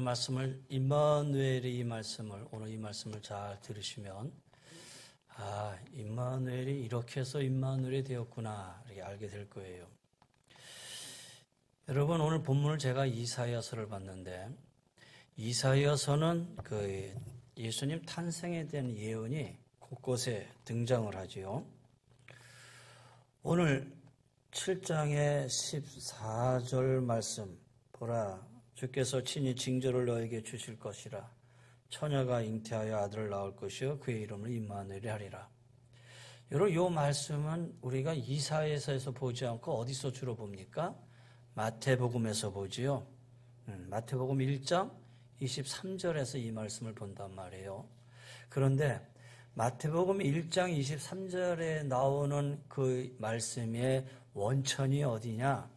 말씀을 임마누엘의 이 말씀을 오늘 이 말씀을 잘 들으시면 임마누엘이 이렇게 해서 임마누엘이 되었구나 이렇게 알게 될 거예요. 여러분 오늘 본문을 제가 이사야서를 봤는데 이사야서는 그 예수님 탄생에 대한 예언이 곳곳에 등장을 하지요. 오늘 7장의 14절 말씀 보라 주께서 친히 징조를 너에게 주실 것이라 처녀가 잉태하여 아들을 낳을 것이요 그의 이름을 임마누엘이 하리라. 여러분 이 말씀은 우리가 이사야서에서 보지 않고 어디서 주로 봅니까? 마태복음에서 보지요. 마태복음 1장 23절에서 이 말씀을 본단 말이에요. 그런데 마태복음 1장 23절에 나오는 그 말씀의 원천이 어디냐?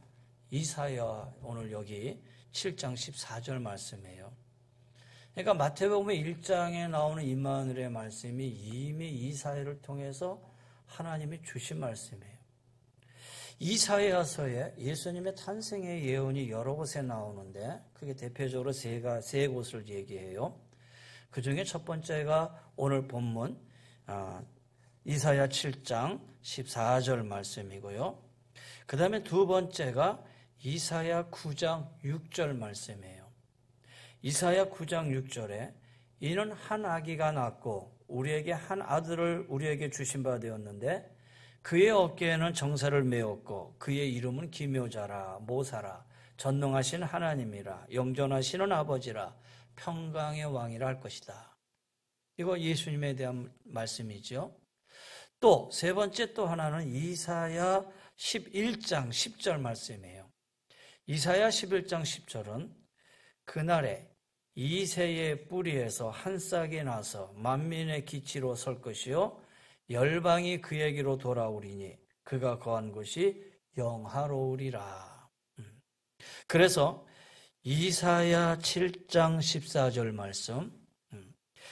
이사야 오늘 여기 7장 14절 말씀이에요. 그러니까 마태복음 1장에 나오는 임마누엘의 말씀이 이미 이사야를 통해서 하나님이 주신 말씀이에요. 이사야서에 예수님의 탄생의 예언이 여러 곳에 나오는데 그게 대표적으로 세 곳을 얘기해요. 그 중에 첫 번째가 오늘 본문 이사야 7장 14절 말씀이고요. 그 다음에 두 번째가 이사야 9장 6절 말씀이에요. 이사야 9장 6절에 이는 한 아기가 낳고 우리에게 한 아들을 우리에게 주신 바 되었는데 그의 어깨에는 정사를 메었고 그의 이름은 기묘자라 모사라 전능하신 하나님이라 영존하시는 아버지라 평강의 왕이라 할 것이다. 이거 예수님에 대한 말씀이죠. 또 세 번째 또 하나는 이사야 11장 10절 말씀이에요. 이사야 11장 10절은 그날에 이새의 뿌리에서 한 싹이 나서 만민의 기치로 설 것이요 열방이 그에게로 돌아오리니 그가 거한 곳이 영화로우리라. 그래서 이사야 7장 14절 말씀,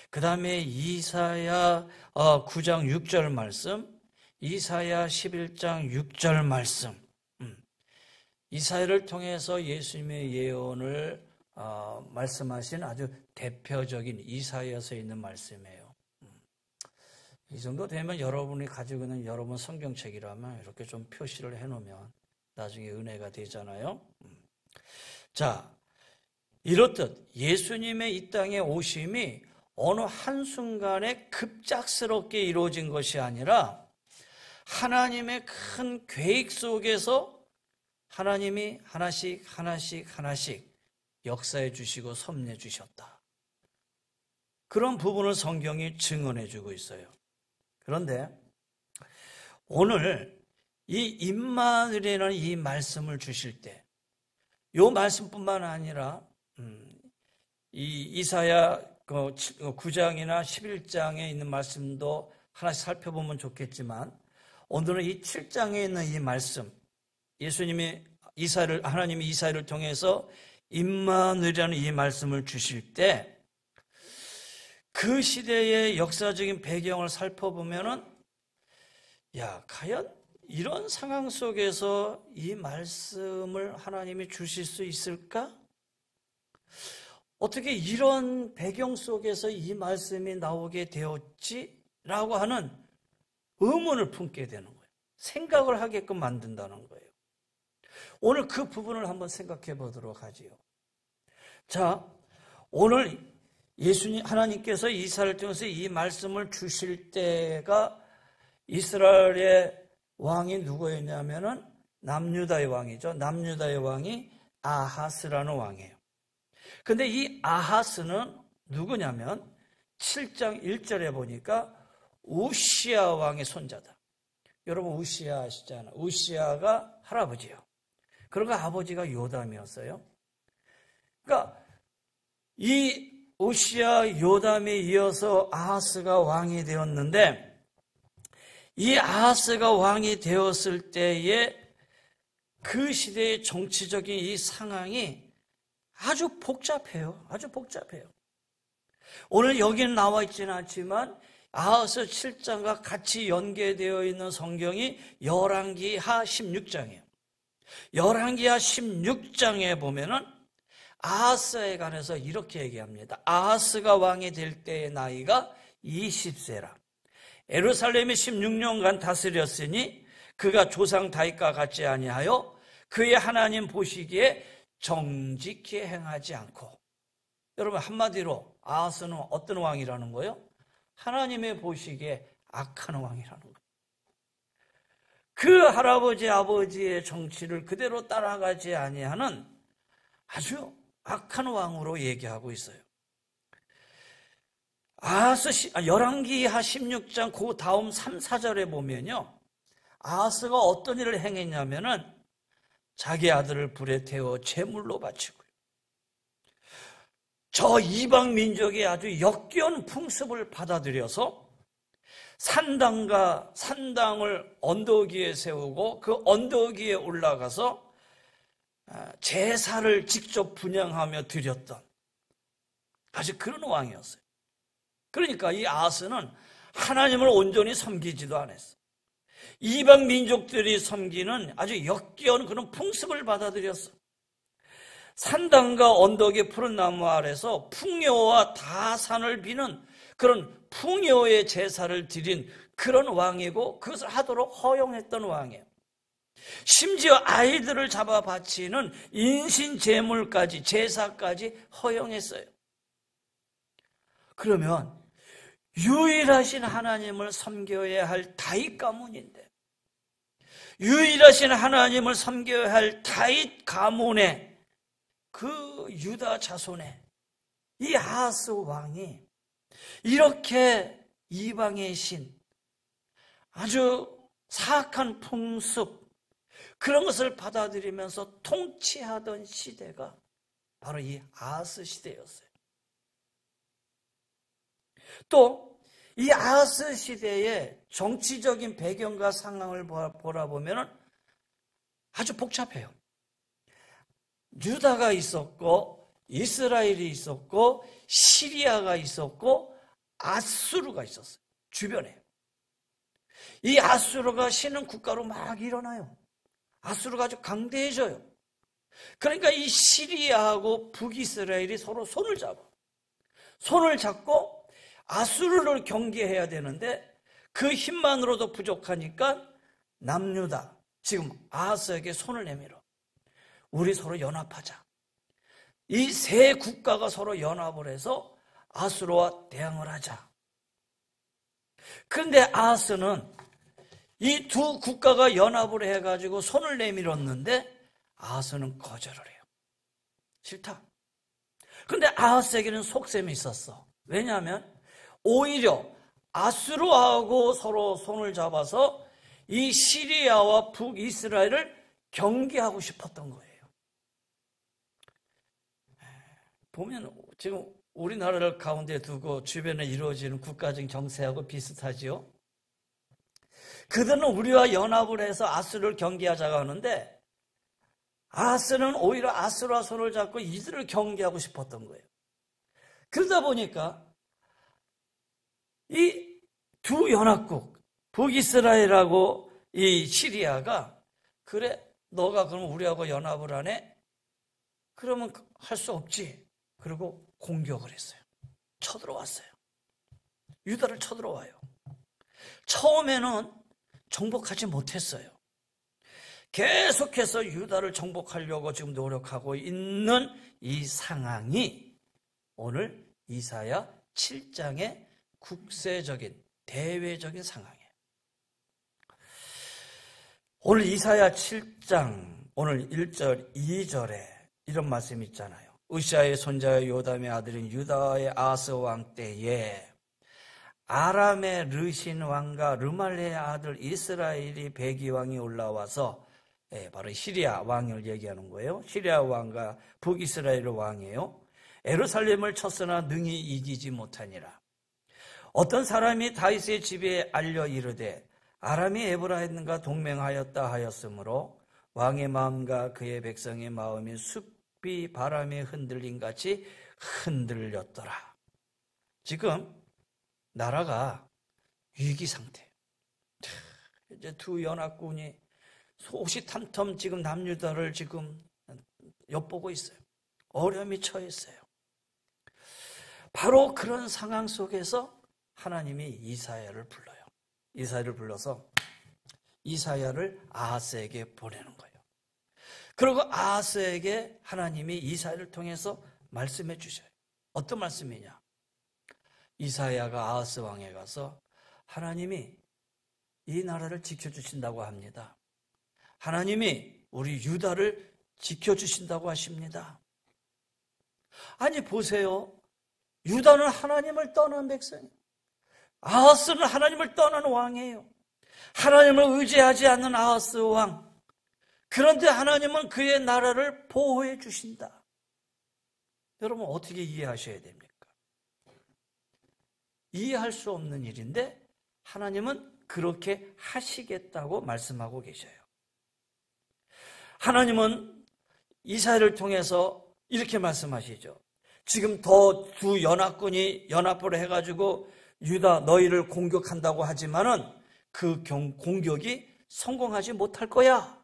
그 다음에 이사야 9장 6절 말씀, 이사야 11장 6절 말씀, 이사야를 통해서 예수님의 예언을 말씀하신 아주 대표적인 이사야서에 있는 말씀이에요. 이 정도 되면 여러분이 가지고 있는 여러분 성경책이라면 이렇게 좀 표시를 해놓으면 나중에 은혜가 되잖아요. 자, 이렇듯 예수님의 이 땅에 오심이 어느 한순간에 급작스럽게 이루어진 것이 아니라 하나님의 큰 계획 속에서 하나님이 하나씩 역사해 주시고 섭리해 주셨다. 그런 부분을 성경이 증언해 주고 있어요. 그런데 오늘 이 임마누엘이라는 이 말씀을 주실 때 이 말씀뿐만 아니라 이 이사야 9장이나 11장에 있는 말씀도 하나씩 살펴보면 좋겠지만 오늘은 이 7장에 있는 이 말씀 예수님이 하나님이 이사야를 통해서 임마누엘이라는 이 말씀을 주실 때 그 시대의 역사적인 배경을 살펴보면은 과연 이런 상황 속에서 이 말씀을 하나님이 주실 수 있을까? 어떻게 이런 배경 속에서 이 말씀이 나오게 되었지? 라고 하는 의문을 품게 되는 거예요. 생각을 하게끔 만든다는 거예요. 오늘 그 부분을 한번 생각해 보도록 하지요. 자, 오늘 하나님께서 이사야를 통해서 이 말씀을 주실 때가 이스라엘의 왕이 누구였냐면은 남유다의 왕이죠. 남유다의 왕이 아하스라는 왕이에요. 근데 이 아하스는 누구냐면 7장 1절에 보니까 우시야 왕의 손자다. 여러분 우시야 아시잖아요. 우시야가 할아버지예요. 그리고 아버지가 요담이었어요. 그러니까 이 우시야 요담에 이어서 아하스가 왕이 되었는데 이 아하스가 왕이 되었을 때에 그 시대의 정치적인 이 상황이 아주 복잡해요. 아주 복잡해요. 오늘 여기는 나와 있지는 않지만 아하스 7장과 같이 연계되어 있는 성경이 열왕기하 16장이에요. 열왕기하 16장에 보면은 아하스에 관해서 이렇게 얘기합니다. 아하스가 왕이 될 때의 나이가 20세라. 예루살렘이 16년간 다스렸으니 그가 조상 다윗과 같지 아니하여 그의 하나님 보시기에 정직히 행하지 않고. 여러분, 한마디로 아하스는 어떤 왕이라는 거예요? 하나님의 보시기에 악한 왕이라는 거예요. 그 할아버지 아버지의 정치를 그대로 따라가지 아니하는 아주 악한 왕으로 얘기하고 있어요. 열왕기하 16장 그 다음 3, 4절에 보면요, 아하스가 어떤 일을 행했냐면은 자기 아들을 불에 태워 제물로 바치고요, 저 이방 민족의 아주 역겨운 풍습을 받아들여서 산당을 언덕 위에 세우고 그 언덕 위에 올라가서 제사를 직접 분향하며 드렸던 아주 그런 왕이었어요. 그러니까 이 아하스는 하나님을 온전히 섬기지도 않았어요. 이방 민족들이 섬기는 아주 역겨운 그런 풍습을 받아들였어. 산당과 언덕의 푸른 나무 아래서 풍요와 다산을 비는 그런 풍요의 제사를 드린 그런 왕이고, 그것을 하도록 허용했던 왕이에요. 심지어 아이들을 잡아 바치는 인신 제물까지, 제사까지 허용했어요. 그러면 유일하신 하나님을 섬겨야 할 다윗 가문인데, 유일하신 하나님을 섬겨야 할 다윗 가문의 그 유다 자손의 이 아하스 왕이 이렇게 이방의 신, 아주 사악한 풍습, 그런 것을 받아들이면서 통치하던 시대가 바로 이 아하스 시대였어요. 또 이 아하스 시대의 정치적인 배경과 상황을 보라보면 아주 복잡해요. 유다가 있었고, 이스라엘이 있었고, 시리아가 있었고, 아수르가 있었어요. 주변에. 이 아수르가 신흥 국가로 막 일어나요. 아수르가 아주 강대해져요. 그러니까 이 시리아하고 북이스라엘이 서로 손을 잡아. 손을 잡고 아수르를 경계해야 되는데 그 힘만으로도 부족하니까 남유다, 지금 아하스에게 손을 내밀어. 우리 서로 연합하자. 이 세 국가가 서로 연합을 해서 아수르와 대항을 하자. 그런데 아하스는 이 두 국가가 연합을 해가지고 손을 내밀었는데 아하스는 거절을 해요. 싫다. 그런데 아하스에게는 속셈이 있었어. 왜냐하면 오히려 아수르하고 서로 손을 잡아서 이 시리아와 북이스라엘을 경계하고 싶었던 거예요. 보면 지금 우리나라를 가운데 두고 주변에 이루어지는 국가적 정세하고 비슷하지요. 그들은 우리와 연합을 해서 아수르를 경계하자고 하는데 아하스는 오히려 아수르와 손을 잡고 이들을 경계하고 싶었던 거예요. 그러다 보니까 이 두 연합국, 북이스라엘하고 이 시리아가, 그래, 너가 그럼 우리하고 연합을 하네? 그러면 할 수 없지. 그리고 공격을 했어요. 쳐들어왔어요. 유다를 쳐들어와요. 처음에는 정복하지 못했어요. 계속해서 유다를 정복하려고 지금 노력하고 있는 이 상황이 오늘 이사야 7장의 국세적인, 대외적인 상황이에요. 오늘 이사야 7장 오늘 1절, 2절에 이런 말씀이 있잖아요. 우시아의 손자 요담의 아들인 유다의 아하스 왕 때에 아람의 르신 왕과 르말레의 아들 이스라엘이 배기왕이 올라와서, 바로 시리아 왕을 얘기하는 거예요. 시리아 왕과 북이스라엘 왕이에요. 예루살렘을 쳤으나 능히 이기지 못하니라. 어떤 사람이 다윗의 집에 알려 이르되 아람이 에브라임과 동맹하였다 하였으므로 왕의 마음과 그의 백성의 마음이 숲이 바람에 흔들림 같이 흔들렸더라. 지금 나라가 위기 상태. 이제 두 연합군이 호시탐탐 지금 남유다를 지금 엿보고 있어요. 어려움이 처했어요. 바로 그런 상황 속에서 하나님이 이사야를 불러요. 이사야를 불러서 이사야를 아하스에게 보내는 거예요. 그리고 아하스에게 하나님이 이사야를 통해서 말씀해 주셔요. 어떤 말씀이냐? 이사야가 아하스 왕에 가서 하나님이 이 나라를 지켜주신다고 합니다. 하나님이 우리 유다를 지켜주신다고 하십니다. 아니 보세요. 유다는 하나님을 떠난 백성이에요. 아하스는 하나님을 떠난 왕이에요. 하나님을 의지하지 않는 아하스 왕. 그런데 하나님은 그의 나라를 보호해 주신다. 여러분 어떻게 이해하셔야 됩니까? 이해할 수 없는 일인데 하나님은 그렇게 하시겠다고 말씀하고 계셔요. 하나님은 이사야를 통해서 이렇게 말씀하시죠. 지금 더 두 연합군이 연합을 해가지고 유다 너희를 공격한다고 하지만은 그 공격이 성공하지 못할 거야.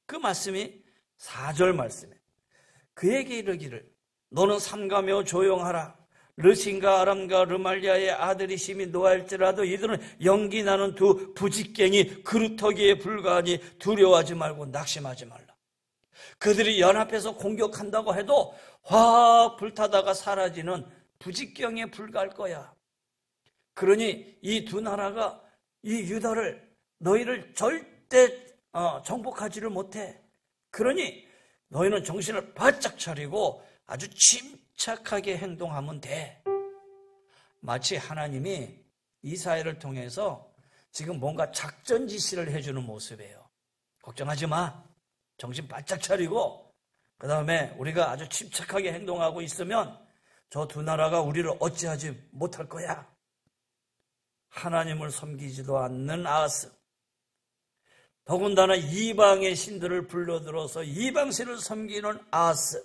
그 말씀이 4절 말씀이에요. 그에게 이르기를 너는 삼가며 조용하라. 르신과 아람과 르말리아의 아들이심이 노할지라도 이들은 연기 나는 두 부직갱이 그루터기에 불과하니 두려워하지 말고 낙심하지 말라. 그들이 연합해서 공격한다고 해도 확 불타다가 사라지는 부직경에 불과할 거야. 그러니 이 두 나라가 이 유다를 너희를 절대 정복하지를 못해. 그러니 너희는 정신을 바짝 차리고 아주 침착하게 행동하면 돼. 마치 하나님이 이사야를 통해서 지금 뭔가 작전 지시를 해주는 모습이에요. 걱정하지 마. 정신 바짝 차리고 그 다음에 우리가 아주 침착하게 행동하고 있으면 저 두 나라가 우리를 어찌하지 못할 거야. 하나님을 섬기지도 않는 아하스, 더군다나 이방의 신들을 불러들어서 이방신을 섬기는 아하스.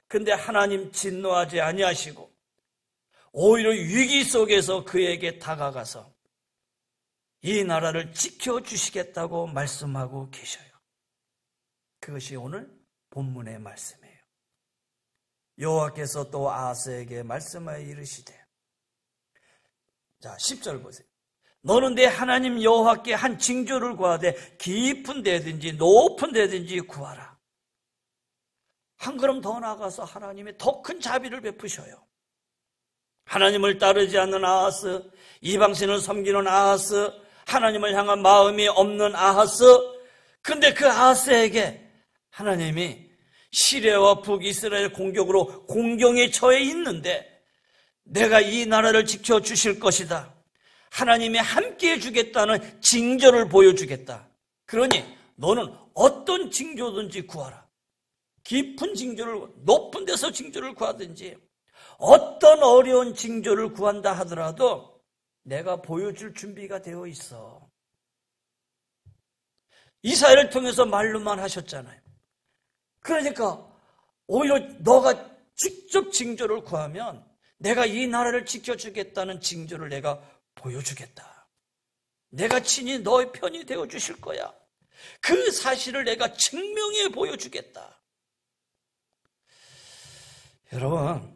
근데 하나님 진노하지 아니하시고 오히려 위기 속에서 그에게 다가가서 이 나라를 지켜주시겠다고 말씀하고 계셔요. 그것이 오늘 본문의 말씀이에요. 여호와께서 또 아하스에게 말씀하여 이르시되, 자 10절 보세요. 너는 내 하나님 여호와께 한 징조를 구하되 깊은 데든지 높은 데든지 구하라. 한 걸음 더 나아가서 하나님이 더 큰 자비를 베푸셔요. 하나님을 따르지 않는 아하스, 이방신을 섬기는 아하스, 하나님을 향한 마음이 없는 아하스. 그런데 그 아하스에게 하나님이 시리아와 북이스라엘 공격으로 공경에 처해 있는데 내가 이 나라를 지켜주실 것이다. 하나님이 함께해 주겠다는 징조를 보여주겠다. 그러니 너는 어떤 징조든지 구하라. 깊은 징조를, 높은 데서 징조를 구하든지 어떤 어려운 징조를 구한다 하더라도 내가 보여줄 준비가 되어 있어. 이사야를 통해서 말로만 하셨잖아요. 그러니까 오히려 너가 직접 징조를 구하면 내가 이 나라를 지켜주겠다는 징조를 내가 보여주겠다. 내가 친히 너의 편이 되어주실 거야. 그 사실을 내가 증명해 보여주겠다. 여러분,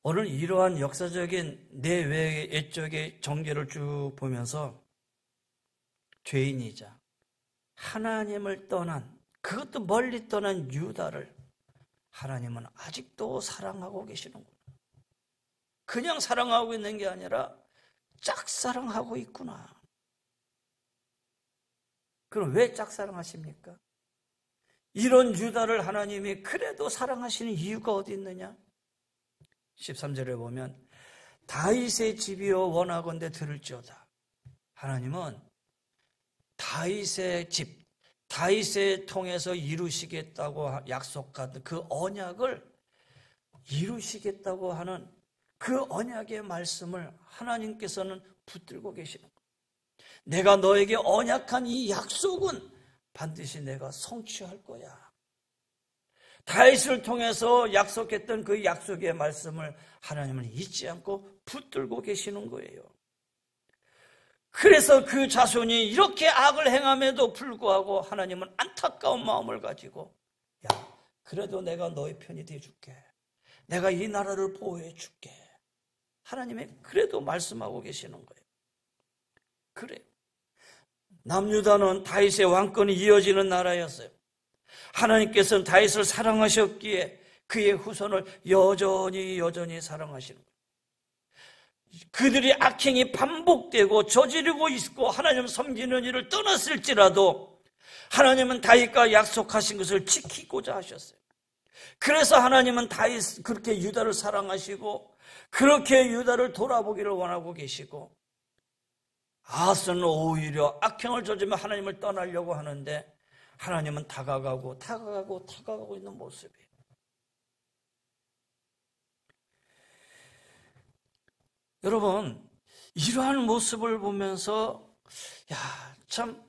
오늘 이러한 역사적인 내외의 전개를 쭉 보면서 죄인이자 하나님을 떠난, 그것도 멀리 떠난 유다를 하나님은 아직도 사랑하고 계시는구나. 그냥 사랑하고 있는 게 아니라 짝사랑하고 있구나. 그럼 왜 짝사랑하십니까? 이런 유다를 하나님이 그래도 사랑하시는 이유가 어디 있느냐? 13절에 보면 다윗의 집이여 원하건대 들을지어다. 하나님은 다윗의 집, 다윗을 통해서 이루시겠다고 약속한 그 언약을 이루시겠다고 하는 그 언약의 말씀을 하나님께서는 붙들고 계시는 거예요. 내가 너에게 언약한 이 약속은 반드시 내가 성취할 거야. 다윗을 통해서 약속했던 그 약속의 말씀을 하나님은 잊지 않고 붙들고 계시는 거예요. 그래서 그 자손이 이렇게 악을 행함에도 불구하고 하나님은 안타까운 마음을 가지고 야, 그래도 내가 너의 편이 돼줄게. 내가 이 나라를 보호해 줄게. 하나님이 그래도 말씀하고 계시는 거예요. 그래요. 남유다는 다윗의 왕권이 이어지는 나라였어요. 하나님께서는 다윗을 사랑하셨기에 그의 후손을 여전히 사랑하시는 거예요. 그들이 악행이 반복되고 저지르고 있고 하나님 섬기는 일을 떠났을지라도 하나님은 다윗과 약속하신 것을 지키고자 하셨어요. 그래서 하나님은 다윗 그렇게 유다를 사랑하시고 그렇게 유다를 돌아보기를 원하고 계시고, 아하스는 오히려 악행을 저지르며 하나님을 떠나려고 하는데 하나님은 다가가고 있는 모습이에요. 여러분, 이러한 모습을 보면서 참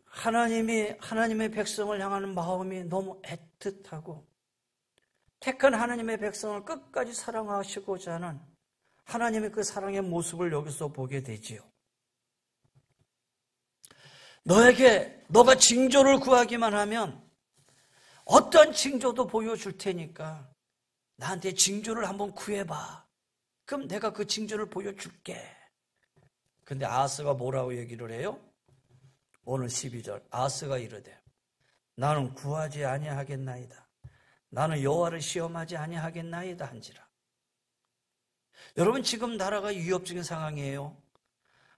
하나님의 백성을 향하는 마음이 너무 애틋하고, 택한 하나님의 백성을 끝까지 사랑하시고자 하는 하나님의 그 사랑의 모습을 여기서 보게 되지요. 너가 징조를 구하기만 하면 어떤 징조도 보여줄 테니까 나한테 징조를 한번 구해봐. 그럼 내가 그 징조를 보여줄게. 근데 아하스가 뭐라고 얘기를 해요? 오늘 12절 아하스가 이르되 나는 구하지 아니하겠나이다. 나는 여호와를 시험하지 아니하겠나이다 한지라. 여러분, 지금 나라가 위협적인 상황이에요.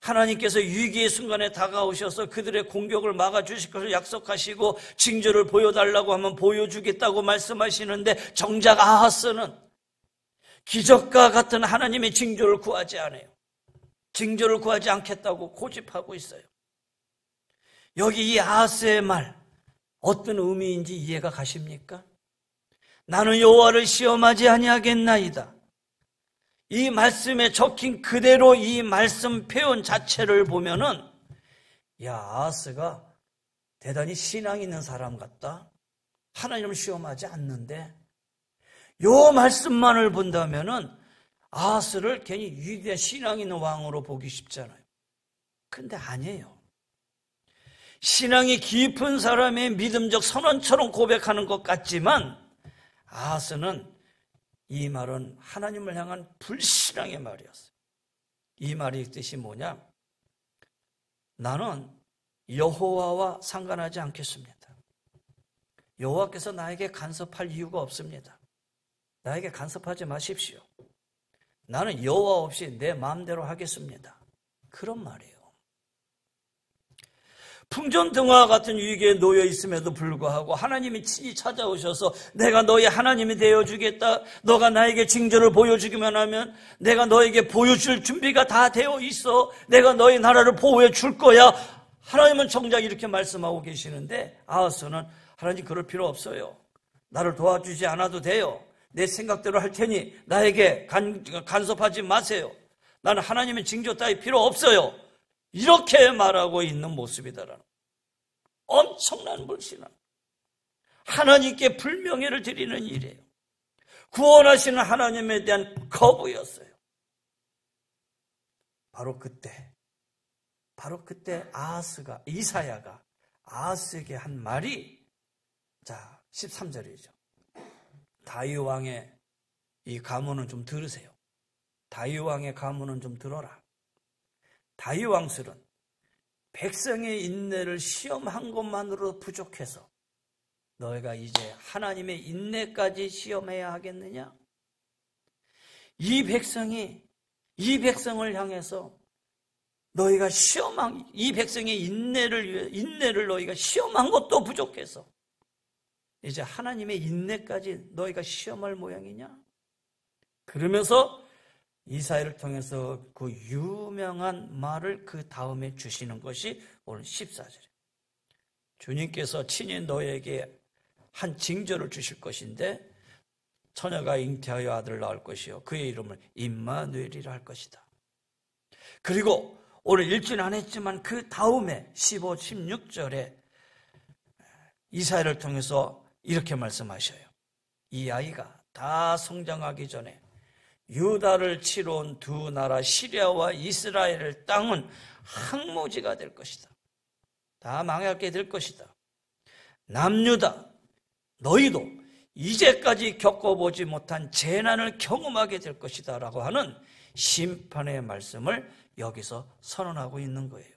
하나님께서 위기의 순간에 다가오셔서 그들의 공격을 막아주실 것을 약속하시고 징조를 보여달라고 하면 보여주겠다고 말씀하시는데, 정작 아하스는 기적과 같은 하나님의 징조를 구하지 않아요. 징조를 구하지 않겠다고 고집하고 있어요. 여기 이 아하스의 말 어떤 의미인지 이해가 가십니까? 나는 여호와를 시험하지 아니하겠나이다. 이 말씀에 적힌 그대로 이 말씀 표현 자체를 보면은 아하스가 대단히 신앙 있는 사람 같다. 하나님을 시험하지 않는데, 요 말씀만을 본다면은 아하스를 괜히 위대한 신앙 있는 왕으로 보기 쉽잖아요. 근데 아니에요. 신앙이 깊은 사람의 믿음적 선언처럼 고백하는 것 같지만 아하스는 이 말은 하나님을 향한 불신앙의 말이었어요. 이 말의 뜻이 뭐냐? 나는 여호와와 상관하지 않겠습니다. 여호와께서 나에게 간섭할 이유가 없습니다. 나에게 간섭하지 마십시오. 나는 여호와 없이 내 마음대로 하겠습니다. 그런 말이에요. 풍전등화 같은 위기에 놓여 있음에도 불구하고 하나님이 친히 찾아오셔서 내가 너의 하나님이 되어주겠다. 너가 나에게 징조를 보여주기만 하면 내가 너에게 보여줄 준비가 다 되어 있어. 내가 너의 나라를 보호해 줄 거야. 하나님은 정작 이렇게 말씀하고 계시는데, 아하스는 하나님 그럴 필요 없어요. 나를 도와주지 않아도 돼요. 내 생각대로 할 테니 나에게 간섭하지 마세요. 나는 하나님의 징조 따위 필요 없어요. 이렇게 말하고 있는 모습이다라는 엄청난 불신앙. 하나님께 불명예를 드리는 일이에요. 구원하시는 하나님에 대한 거부였어요. 바로 그때 이사야가 아하스에게 한 말이 13절이죠. 다윗 왕의 이 가문은 좀 들으세요. 다윗 왕의 가문은 좀 들어라. 다윗 왕실은 백성의 인내를 시험한 것만으로 부족해서 너희가 이제 하나님의 인내까지 시험해야 하겠느냐? 이 백성을 향해서 너희가 이 백성의 인내를 너희가 시험한 것도 부족해서 이제 하나님의 인내까지 너희가 시험할 모양이냐? 그러면서 이사야를 통해서 그 유명한 말을 그 다음에 주시는 것이 오늘 14절이에요. 주님께서 친히 너에게 한 징조를 주실 것인데 처녀가 잉태하여 아들을 낳을 것이요 그의 이름을 임마누엘이라 할 것이다. 그리고 오늘 읽지는 안 했지만 그 다음에 15, 16절에 이사야를 통해서 이렇게 말씀하셔요. 이 아이가 다 성장하기 전에 유다를 치러 온 두 나라 시리아와 이스라엘 땅은 항무지가 될 것이다. 다 망하게 될 것이다. 남유다 너희도 이제까지 겪어보지 못한 재난을 경험하게 될 것이다 라고 하는 심판의 말씀을 여기서 선언하고 있는 거예요.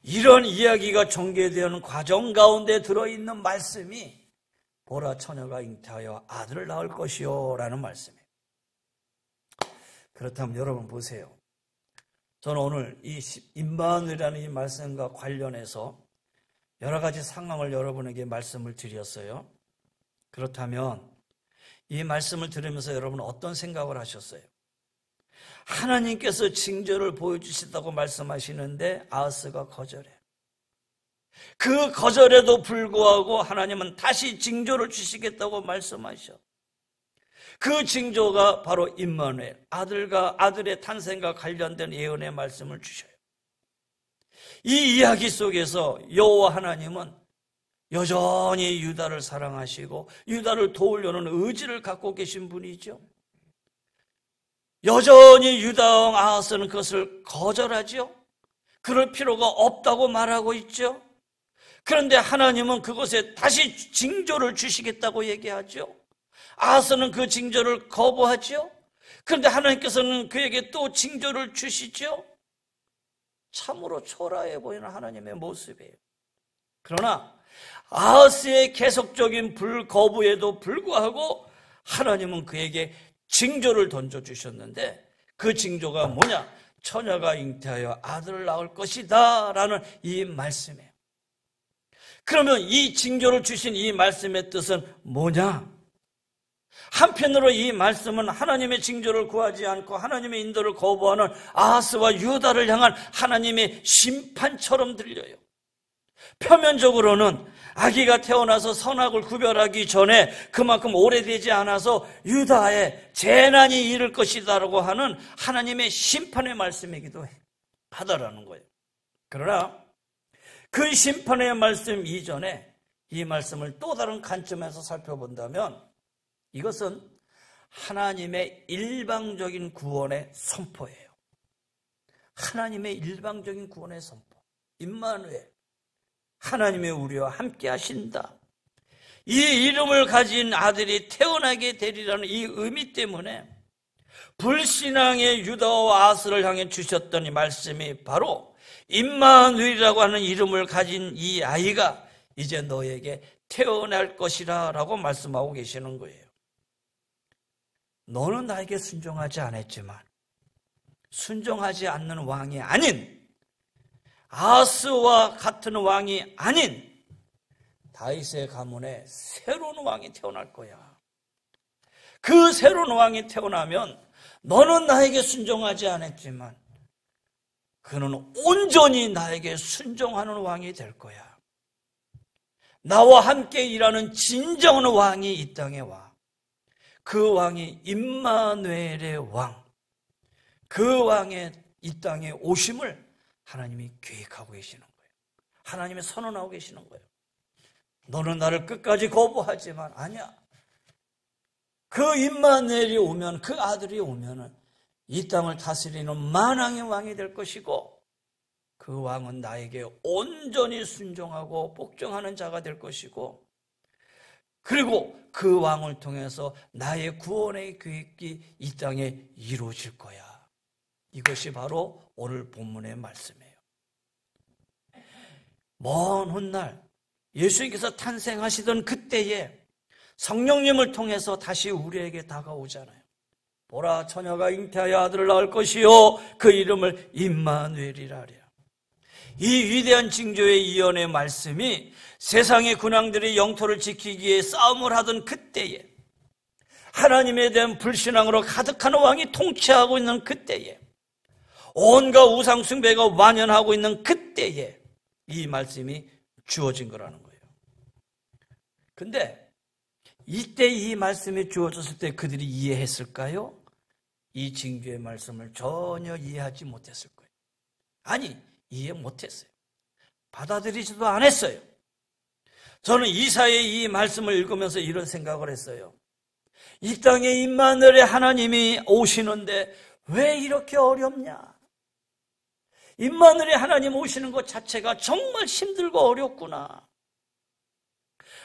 이런 이야기가 전개되는 과정 가운데 들어있는 말씀이 보라, 처녀가 잉태하여 아들을 낳을 것이요 라는 말씀이에요. 그렇다면 여러분 보세요. 저는 오늘 이 임마누엘이라는 이 말씀과 관련해서 여러 가지 상황을 여러분에게 말씀을 드렸어요. 그렇다면 이 말씀을 들으면서 여러분 어떤 생각을 하셨어요? 하나님께서 징조를 보여주시다고 말씀하시는데 아하스가 거절해. 그 거절에도 불구하고 하나님은 다시 징조를 주시겠다고 말씀하셔. 그 징조가 바로 임마누엘, 아들의 탄생과 관련된 예언의 말씀을 주셔요. 이 이야기 속에서 여호와 하나님은 여전히 유다를 사랑하시고 유다를 도우려는 의지를 갖고 계신 분이죠. 여전히 유다 왕 아하스는 그것을 거절하죠. 그럴 필요가 없다고 말하고 있죠. 그런데 하나님은 그것에 다시 징조를 주시겠다고 얘기하죠. 아하스는 그 징조를 거부하죠. 그런데 하나님께서는 그에게 또 징조를 주시죠. 참으로 초라해 보이는 하나님의 모습이에요. 그러나 아하스의 계속적인 불거부에도 불구하고 하나님은 그에게 징조를 던져주셨는데 그 징조가 뭐냐? 처녀가 잉태하여 아들을 낳을 것이다 라는 이 말씀이에요. 그러면 이 징조를 주신 이 말씀의 뜻은 뭐냐? 한편으로 이 말씀은 하나님의 징조를 구하지 않고 하나님의 인도를 거부하는 아하스와 유다를 향한 하나님의 심판처럼 들려요. 표면적으로는 아기가 태어나서 선악을 구별하기 전에 그만큼 오래되지 않아서 유다에 재난이 이를 것이다라고 하는 하나님의 심판의 말씀이기도 하다라는 거예요. 그러나 그 심판의 말씀 이전에 이 말씀을 또 다른 관점에서 살펴본다면 이것은 하나님의 일방적인 구원의 선포예요. 하나님의 일방적인 구원의 선포. 임마누엘, 하나님의 우리와 함께 하신다. 이 이름을 가진 아들이 태어나게 되리라는 이 의미 때문에 불신앙의 유다와 아하스를 향해 주셨던 이 말씀이 바로 임마누엘이라고 하는 이름을 가진 이 아이가 이제 너에게 태어날 것이라 라고 말씀하고 계시는 거예요. 너는 나에게 순종하지 않았지만 순종하지 않는 왕이 아닌 아하스와 같은 왕이 아닌 다윗의 가문에 새로운 왕이 태어날 거야. 그 새로운 왕이 태어나면 너는 나에게 순종하지 않았지만 그는 온전히 나에게 순종하는 왕이 될 거야. 나와 함께 일하는 진정한 왕이 이 땅에 와. 그 왕이 임마누엘의 왕, 그 왕의 이 땅에 오심을 하나님이 계획하고 계시는 거예요. 하나님이 선언하고 계시는 거예요. 너는 나를 끝까지 거부하지만 아니야. 그 임마누엘이 오면, 그 아들이 오면은 이 땅을 다스리는 만왕의 왕이 될 것이고 그 왕은 나에게 온전히 순종하고 복종하는 자가 될 것이고 그리고 그 왕을 통해서 나의 구원의 계획이 이 땅에 이루어질 거야. 이것이 바로 오늘 본문의 말씀이에요. 먼 훗날 예수님께서 탄생하시던 그때에 성령님을 통해서 다시 우리에게 다가오잖아요. 보라, 처녀가 잉태하여 아들을 낳을 것이요 그 이름을 임마누엘이라 하랴. 이 위대한 징조의 예언의 말씀이 세상의 군왕들이 영토를 지키기 위해 싸움을 하던 그때에 하나님에 대한 불신앙으로 가득한 왕이 통치하고 있는 그때에 온갖 우상 숭배가 만연하고 있는 그때에 이 말씀이 주어진 거라는 거예요. 근데 이때 이 말씀이 주어졌을 때 그들이 이해했을까요? 이 징조의 말씀을 전혀 이해하지 못했을 거예요. 아니, 이해 못했어요. 받아들이지도 않았어요. 저는 이사야의 이 말씀을 읽으면서 이런 생각을 했어요. 이 땅에 임마누엘의 하나님이 오시는데 왜 이렇게 어렵냐? 임마누엘의 하나님 오시는 것 자체가 정말 힘들고 어렵구나.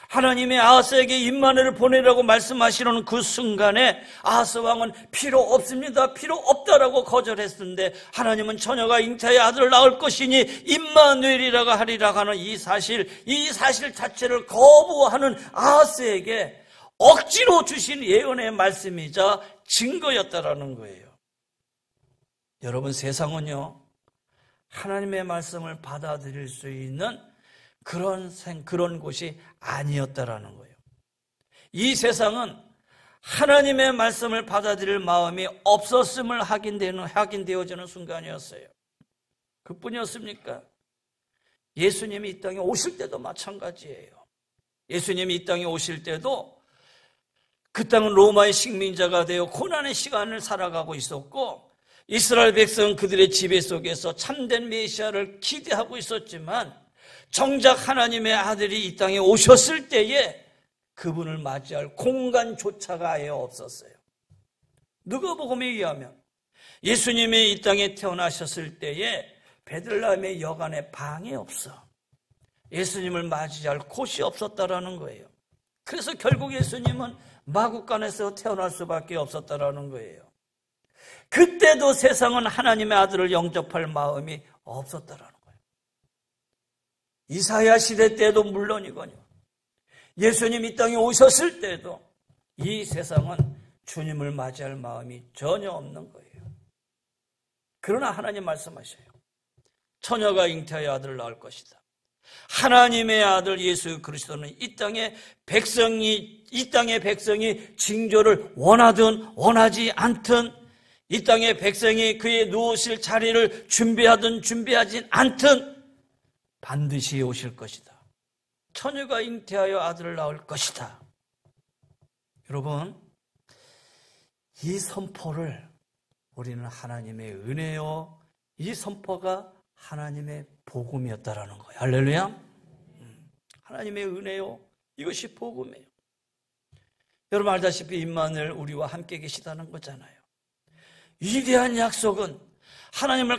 하나님의 아하스에게 임마누엘을 보내라고 말씀하시는 그 순간에 아하스 왕은 필요 없습니다, 필요 없다라고 거절했는데 하나님은 처녀가 잉태의 아들을 낳을 것이니 임마누엘이라고 하리라 하는 이 사실 자체를 거부하는 아하스에게 억지로 주신 예언의 말씀이자 증거였다라는 거예요. 여러분, 세상은요, 하나님의 말씀을 받아들일 수 있는 그런 곳이 아니었다라는 거예요. 이 세상은 하나님의 말씀을 받아들일 마음이 없었음을 확인되어지는 순간이었어요. 그뿐이었습니까? 예수님이 이 땅에 오실 때도 마찬가지예요. 예수님이 이 땅에 오실 때도 그 땅은 로마의 식민자가 되어 고난의 시간을 살아가고 있었고 이스라엘 백성은 그들의 지배 속에서 참된 메시아를 기대하고 있었지만 정작 하나님의 아들이 이 땅에 오셨을 때에 그분을 맞이할 공간조차가 아예 없었어요. 누가복음에 의하면 예수님이 이 땅에 태어나셨을 때에 베들레헴의 여관에 방이 없어 예수님을 맞이할 곳이 없었다라는 거예요. 그래서 결국 예수님은 마구간에서 태어날 수밖에 없었다라는 거예요. 그때도 세상은 하나님의 아들을 영접할 마음이 없었다라는 거예요. 이사야 시대 때도 물론이거니와 예수님 이 땅에 오셨을 때도 이 세상은 주님을 맞이할 마음이 전혀 없는 거예요. 그러나 하나님 말씀하셔요. 처녀가 잉태하여 아들을 낳을 것이다. 하나님의 아들 예수 그리스도는 이 땅의 백성이 징조를 원하든 원하지 않든 이 땅의 백성이 그의 누우실 자리를 준비하든 준비하지 않든 반드시 오실 것이다. 처녀가 잉태하여 아들을 낳을 것이다. 여러분, 이 선포를 우리는 하나님의 은혜요, 이 선포가 하나님의 복음이었다라는 거예요. 할렐루야. 하나님의 은혜요, 이것이 복음이에요. 여러분 알다시피 임마누엘 우리와 함께 계시다는 거잖아요. 위대한 약속은 하나님을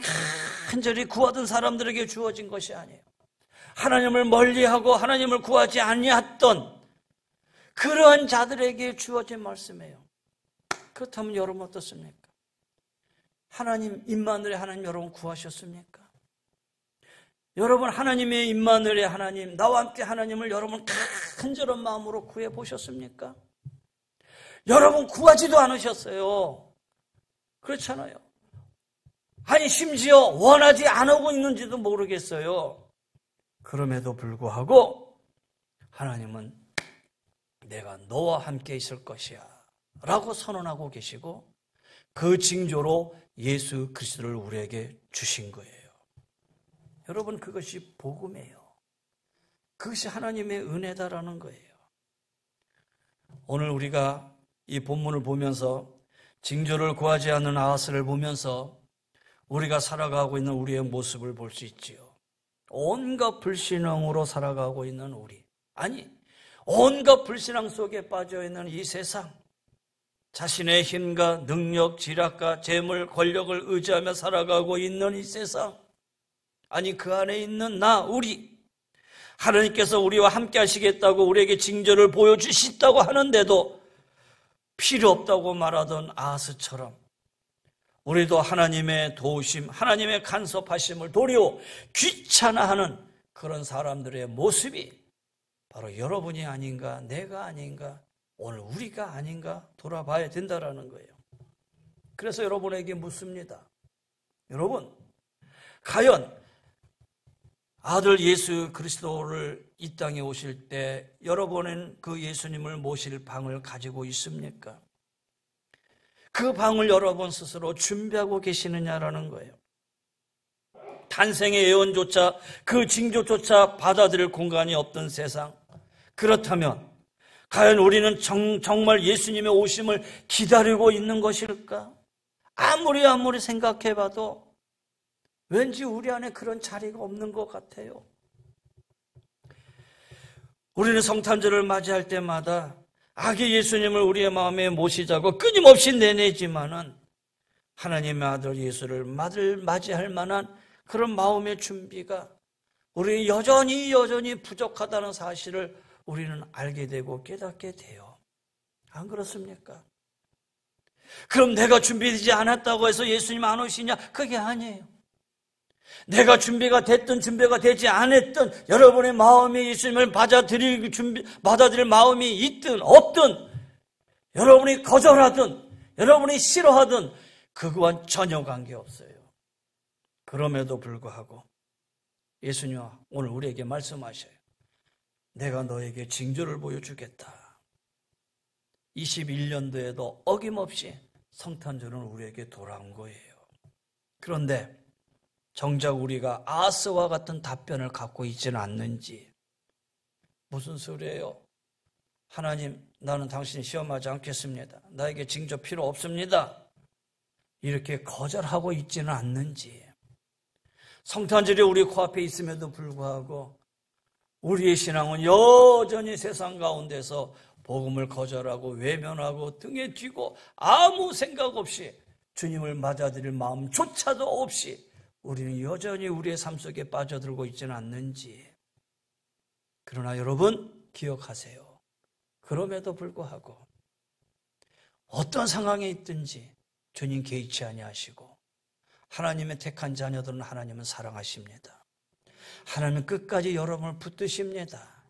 간절히 구하던 사람들에게 주어진 것이 아니에요. 하나님을 멀리하고 하나님을 구하지 아니했던 그러한 자들에게 주어진 말씀이에요. 그렇다면 여러분 어떻습니까? 하나님, 임마누엘의 하나님 여러분 구하셨습니까? 여러분 하나님의 임마누엘의 하나님, 나와 함께 하나님을 여러분 간절한 마음으로 구해 보셨습니까? 여러분 구하지도 않으셨어요. 그렇잖아요. 아니 심지어 원하지 않고 있는지도 모르겠어요. 그럼에도 불구하고 하나님은 내가 너와 함께 있을 것이야 라고 선언하고 계시고 그 징조로 예수 그리스도를 우리에게 주신 거예요. 여러분 그것이 복음이에요. 그것이 하나님의 은혜다라는 거예요. 오늘 우리가 이 본문을 보면서 징조를 구하지 않는 아하스를 보면서 우리가 살아가고 있는 우리의 모습을 볼 수 있지요. 온갖 불신앙으로 살아가고 있는 우리, 아니 온갖 불신앙 속에 빠져있는 이 세상, 자신의 힘과 능력, 지략과 재물, 권력을 의지하며 살아가고 있는 이 세상, 아니 그 안에 있는 우리, 하나님께서 우리와 함께 하시겠다고 우리에게 징조를 보여주시다고 하는데도 필요 없다고 말하던 아하스처럼 우리도 하나님의 도우심, 하나님의 간섭하심을 도리어 귀찮아하는 그런 사람들의 모습이 바로 여러분이 아닌가, 내가 아닌가, 오늘 우리가 아닌가 돌아봐야 된다라는 거예요. 그래서 여러분에게 묻습니다. 여러분, 과연 아들 예수 그리스도를 이 땅에 오실 때 여러분은 그 예수님을 모실 방을 가지고 있습니까? 그 방을 여러분 스스로 준비하고 계시느냐라는 거예요. 탄생의 예언조차 그 징조조차 받아들일 공간이 없던 세상, 그렇다면 과연 우리는 정말 예수님의 오심을 기다리고 있는 것일까? 아무리 생각해봐도 왠지 우리 안에 그런 자리가 없는 것 같아요. 우리는 성탄절을 맞이할 때마다 아기 예수님을 우리의 마음에 모시자고 끊임없이 내내지만은 하나님의 아들 예수를 맞이할 만한 그런 마음의 준비가 우리 여전히 부족하다는 사실을 우리는 알게 되고 깨닫게 돼요. 안 그렇습니까? 그럼 내가 준비되지 않았다고 해서 예수님 안 오시냐? 그게 아니에요. 내가 준비가 됐든 준비가 되지 않았든 여러분의 마음이 예수님을 받아들일 마음이 있든 없든 여러분이 거절하든 여러분이 싫어하든 그거와는 전혀 관계없어요. 그럼에도 불구하고 예수님은 오늘 우리에게 말씀하셔요. 내가 너에게 징조를 보여주겠다. 21년도에도 어김없이 성탄절은 우리에게 돌아온 거예요. 그런데 정작 우리가 아스와 같은 답변을 갖고 있지는 않는지. 무슨 소리예요? 하나님, 나는 당신 시험하지 않겠습니다. 나에게 징조 필요 없습니다. 이렇게 거절하고 있지는 않는지. 성탄절이 우리 코앞에 있음에도 불구하고 우리의 신앙은 여전히 세상 가운데서 복음을 거절하고 외면하고 등에 쥐고 아무 생각 없이 주님을 맞아들일 마음조차도 없이 우리는 여전히 우리의 삶 속에 빠져들고 있지는 않는지. 그러나 여러분 기억하세요. 그럼에도 불구하고 어떤 상황에 있든지 주님 개의치 아니하시고 하나님의 택한 자녀들은 하나님은 사랑하십니다. 하나님은 끝까지 여러분을 붙드십니다.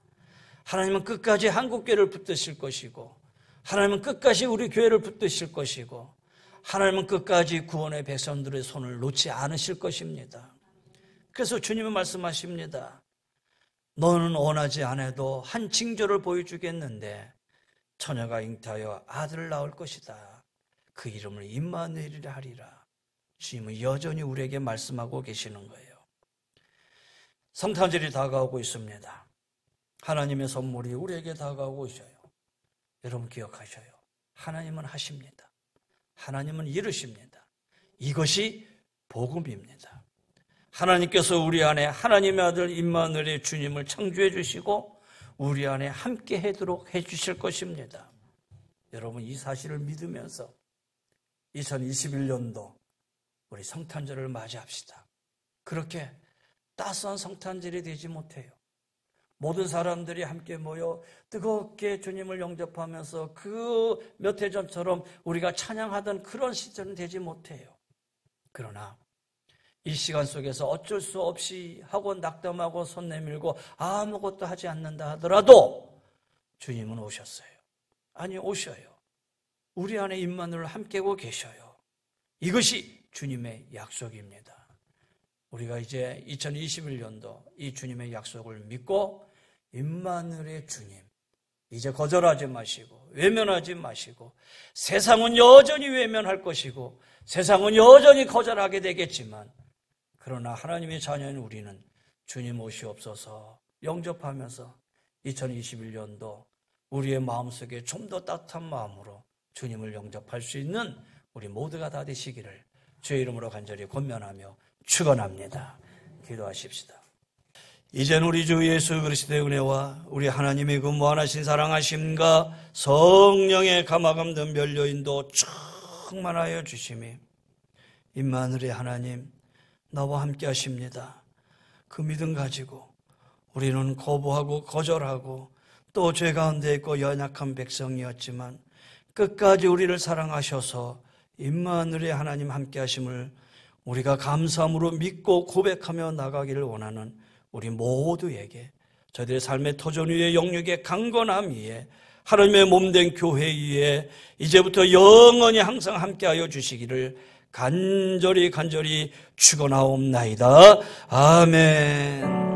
하나님은 끝까지 한국교회를 붙드실 것이고 하나님은 끝까지 우리 교회를 붙드실 것이고 하나님은 끝까지 구원의 백성들의 손을 놓지 않으실 것입니다. 그래서 주님은 말씀하십니다. 너는 원하지 않아도 한 징조를 보여주겠는데 처녀가 잉태하여 아들을 낳을 것이다. 그 이름을 임마누엘이라 하리라. 주님은 여전히 우리에게 말씀하고 계시는 거예요. 성탄절이 다가오고 있습니다. 하나님의 선물이 우리에게 다가오고 있어요. 여러분 기억하셔요. 하나님은 하십니다. 하나님은 이루십니다. 이것이 복음입니다. 하나님께서 우리 안에 하나님의 아들 임마누엘의 주님을 창조해 주시고 우리 안에 함께 하도록 해 주실 것입니다. 여러분 이 사실을 믿으면서 2021년도 우리 성탄절을 맞이합시다. 그렇게 따스한 성탄절이 되지 못해요. 모든 사람들이 함께 모여 뜨겁게 주님을 영접하면서 그 몇 해 전처럼 우리가 찬양하던 그런 시절은 되지 못해요. 그러나 이 시간 속에서 어쩔 수 없이 하고 낙담하고 손 내밀고 아무것도 하지 않는다 하더라도 주님은 오셨어요. 아니 오셔요. 우리 안에 임마누엘 함께고 계셔요. 이것이 주님의 약속입니다. 우리가 이제 2021년도 이 주님의 약속을 믿고 임마누엘의 주님 이제 거절하지 마시고 외면하지 마시고 세상은 여전히 외면할 것이고 세상은 여전히 거절하게 되겠지만 그러나 하나님의 자녀인 우리는 주님 오시옵소서 영접하면서 2021년도 우리의 마음속에 좀 더 따뜻한 마음으로 주님을 영접할 수 있는 우리 모두가 다 되시기를 주의 이름으로 간절히 권면하며 축원합니다. 기도하십시다. 이젠 우리 주 예수 그리스도의 은혜와 우리 하나님의 그 무한하신 사랑하심과 성령의 감화감 등 면류인도 충만하여 주심이 임마누엘의 하나님 나와 함께 하십니다. 그 믿음 가지고 우리는 거부하고 거절하고 또 죄 가운데 있고 연약한 백성이었지만 끝까지 우리를 사랑하셔서 임마누엘의 하나님 함께 하심을 우리가 감사함으로 믿고 고백하며 나가기를 원하는 우리 모두에게 저희들의 삶의 터전 위에 영육의 강건함 위에 하나님의 몸된 교회 위에 이제부터 영원히 항상 함께하여 주시기를 간절히 축원하옵나이다. 아멘.